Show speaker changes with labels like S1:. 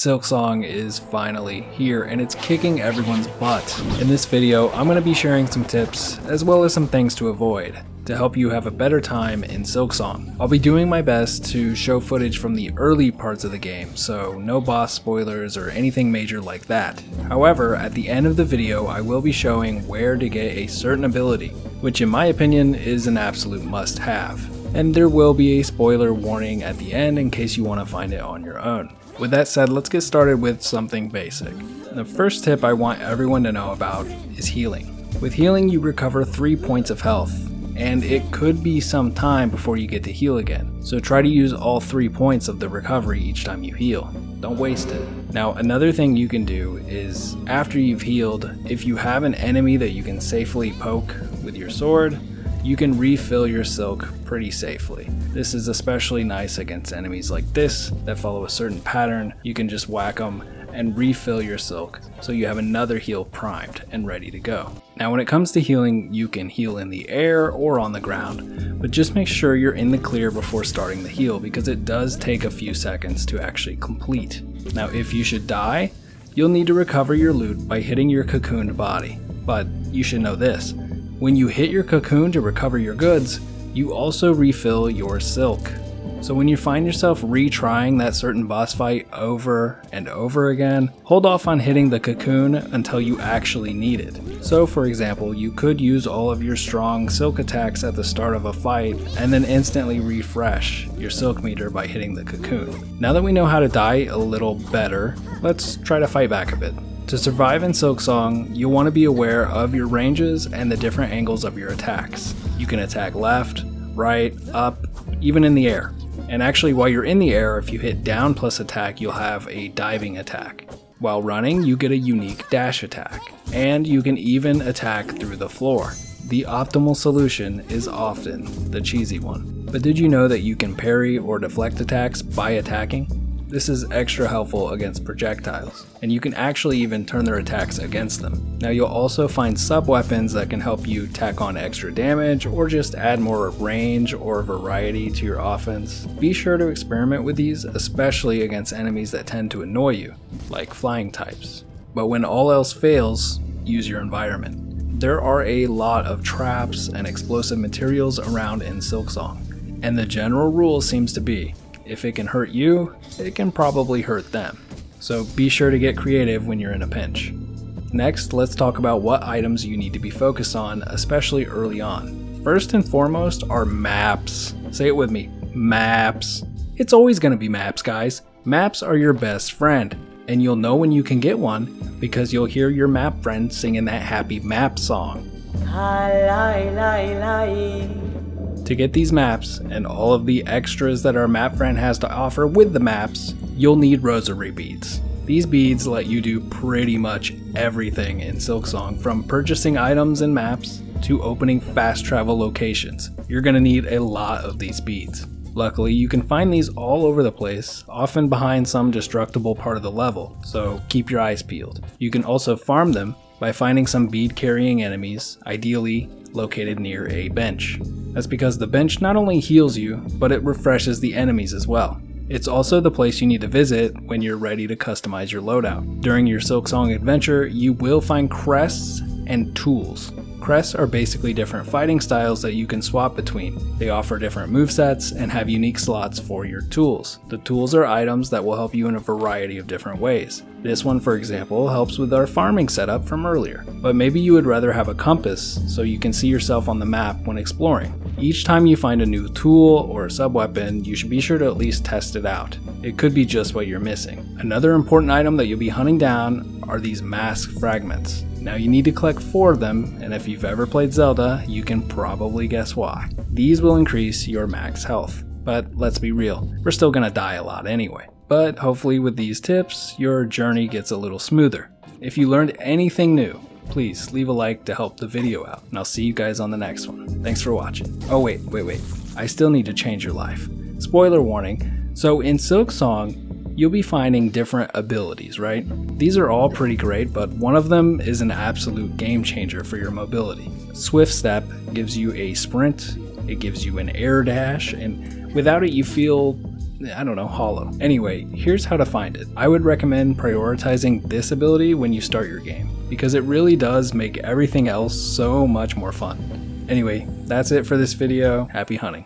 S1: Silksong is finally here and it's kicking everyone's butt. In this video, I'm going to be sharing some tips as well as some things to avoid to help you have a better time in Silksong. I'll be doing my best to show footage from the early parts of the game, so no boss spoilers or anything major like that. However, at the end of the video, I will be showing where to get a certain ability, which in my opinion is an absolute must-have. And there will be a spoiler warning at the end in case you want to find it on your own. With that said, let's get started with something basic. The first tip I want everyone to know about is healing. With healing, you recover 3 points of health, and it could be some time before you get to heal again. So try to use all 3 points of the recovery each time you heal. Don't waste it. Now, another thing you can do is, after you've healed, if you have an enemy that you can safely poke with your sword, you can refill your silk pretty safely. This is especially nice against enemies like this that follow a certain pattern. You can just whack them and refill your silk so you have another heal primed and ready to go. Now when it comes to healing, you can heal in the air or on the ground, but just make sure you're in the clear before starting the heal because it does take a few seconds to actually complete. Now if you should die, you'll need to recover your loot by hitting your cocooned body. But you should know this, when you hit your cocoon to recover your goods, you also refill your silk. So when you find yourself retrying that certain boss fight over and over again, hold off on hitting the cocoon until you actually need it. So for example, you could use all of your strong silk attacks at the start of a fight and then instantly refresh your silk meter by hitting the cocoon. Now that we know how to die a little better, let's try to fight back a bit. To survive in Silksong, you'll want to be aware of your ranges and the different angles of your attacks. You can attack left, right, up, even in the air. And actually, while you're in the air, if you hit down plus attack, you'll have a diving attack. While running, you get a unique dash attack. And you can even attack through the floor. The optimal solution is often the cheesy one. But did you know that you can parry or deflect attacks by attacking? This is extra helpful against projectiles, and you can actually even turn their attacks against them. Now you'll also find sub-weapons that can help you tack on extra damage or just add more range or variety to your offense. Be sure to experiment with these, especially against enemies that tend to annoy you, like flying types. But when all else fails, use your environment. There are a lot of traps and explosive materials around in Silksong, and the general rule seems to be, if it can hurt you, it can probably hurt them. So be sure to get creative when you're in a pinch. Next, let's talk about what items you need to be focused on, especially early on. First and foremost are maps. Say it with me, maps. It's always going to be maps, guys. Maps are your best friend, and you'll know when you can get one because you'll hear your map friend singing that happy map song. To get these maps and all of the extras that our map friend has to offer with the maps, you'll need rosary beads. These beads let you do pretty much everything in Silksong, from purchasing items and maps to opening fast travel locations. You're going to need a lot of these beads. Luckily, you can find these all over the place, often behind some destructible part of the level, so keep your eyes peeled. You can also farm them by finding some bead carrying enemies, ideally located near a bench. That's because the bench not only heals you, but it refreshes the enemies as well. It's also the place you need to visit when you're ready to customize your loadout. During your Silksong adventure, you will find Crests and Tools. Crests are basically different fighting styles that you can swap between. They offer different movesets and have unique slots for your tools. The tools are items that will help you in a variety of different ways. This one, for example, helps with our farming setup from earlier. But maybe you would rather have a compass so you can see yourself on the map when exploring. Each time you find a new tool or sub-weapon, you should be sure to at least test it out. It could be just what you're missing. Another important item that you'll be hunting down are these mask fragments. Now you need to collect 4 of them, and if you've ever played Zelda, you can probably guess why. These will increase your max health. But let's be real, we're still gonna die a lot anyway. But hopefully with these tips, your journey gets a little smoother. If you learned anything new, please leave a like to help the video out, and I'll see you guys on the next one. Thanks for watching. Oh wait, I still need to change your life. Spoiler warning, so in Silksong, you'll be finding different abilities, right? These are all pretty great, but one of them is an absolute game changer for your mobility. Swift Step gives you a sprint, it gives you an air dash, and without it you feel I don't know, hollow. Anyway, here's how to find it. I would recommend prioritizing this ability when you start your game, because it really does make everything else so much more fun. Anyway, that's it for this video. Happy hunting.